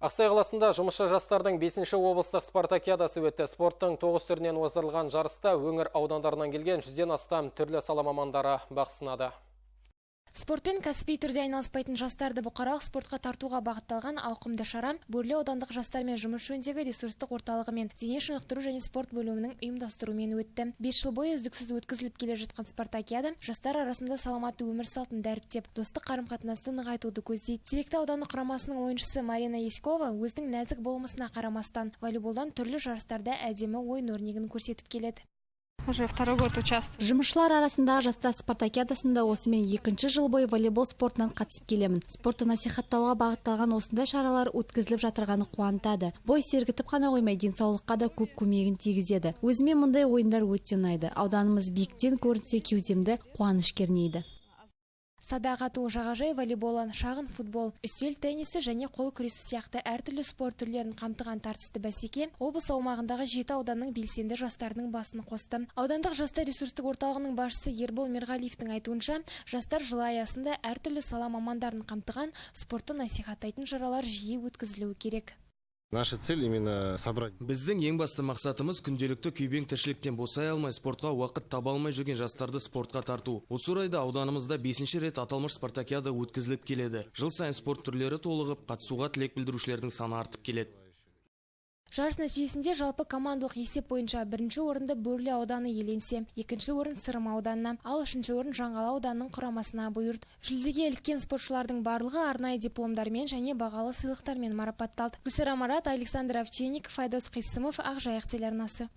Ақсай қаласында жұмысшы жастардың 5-ші облыстық спартакиадасы өтті. Спорттың 9 түрінен оздырылған жарыста өңір аудандарынан келген 100-ден астам түрлі сала мамандары бақ сынады. Спортпен кәсіби түрде айналыспайтын жастарды бұқаралық спортқа тартуға бағытталған ауқымды шара Бөрлі аудандық жастармен жұмыс жөніндегі ресурстық орталығы мен дене шынықтыру және спорт бөлімінің ұйымдастыруымен өтті. 5 жыл бойы үздіксіз өткізіліп келе жатқан спартакиада жастар арасында саламатты өмір салтын дәріптеп, достық қарым-қатынасты нығайтуды көздейді. Теректі ауданы құрамасының ойыншысы Марина Еськова өзінің нәзік болмысына қарамастан волейболдан түрлі жарыстарда әдемі ойын өрнегін көрсетіп келеді. Уже второй год участвую. Жұмысшылар арасындағы жастар спартакиадасында осымен 2-ші жыл бойы волейбол спортынан қатысып келемін. Спортты насихаттауға бағытталған осындай шаралар өткізіліп жатырғаны қуантады. Бой сергітіп қана қоймай, денсаулыққа да көп көмегін тигізеді. Өзіме мұндай ойындар өте ұнайды. Ауданымыз биіктен көрінсе кеудемді қуаныш кернейді. Садақ ату, жағажай волейболы, шағын футбол, үстел теннисі және қол күресі сияқты әртүрлі спорт түрлерін қамтыған тартысты бәсеке облыс аумағындағы 7 ауданның белсенді жастарының басын қосты. Аудандық жастар ресурстық орталығының басшысы Ербол Мерғалиевтің айтуынша, жастар жылы аясында әртүрлі сала мамандарын қамтыған спортты насихаттайтын шаралар жиі өткізілуі керек. Наша цель именно собрать. Біздің ең басты мақсатымыз күнделікті күйбең тіршіліктен босай алмай, спортқа уақыт таба алмай жүрген жастарды спортқа тарту. Осы орайда ауданымызда 5-ші рет аталмыш спартакиада өткізіліп келеді. Жыл сайын спорт түрлері толығып, қатысуға тілек білдірушілердің саны артып келеді. Жарыс нәтижесінде жалпы командалық есеп бойынша 1-ші орынды Бөрлі ауданы иеленсе, 2-ші орын Сырым ауданына, ал 3-ші орын Жаңғала ауданының құрамасына бұйырды. Жүлдеге іліккен спортшылардың барлығы арнайы дипломдармен және бағалы сыйлықтармен марапатталды. Гүлсара Марат, Александр Овчинников, Айдос Қисымов, Ақжайық телеарнасы.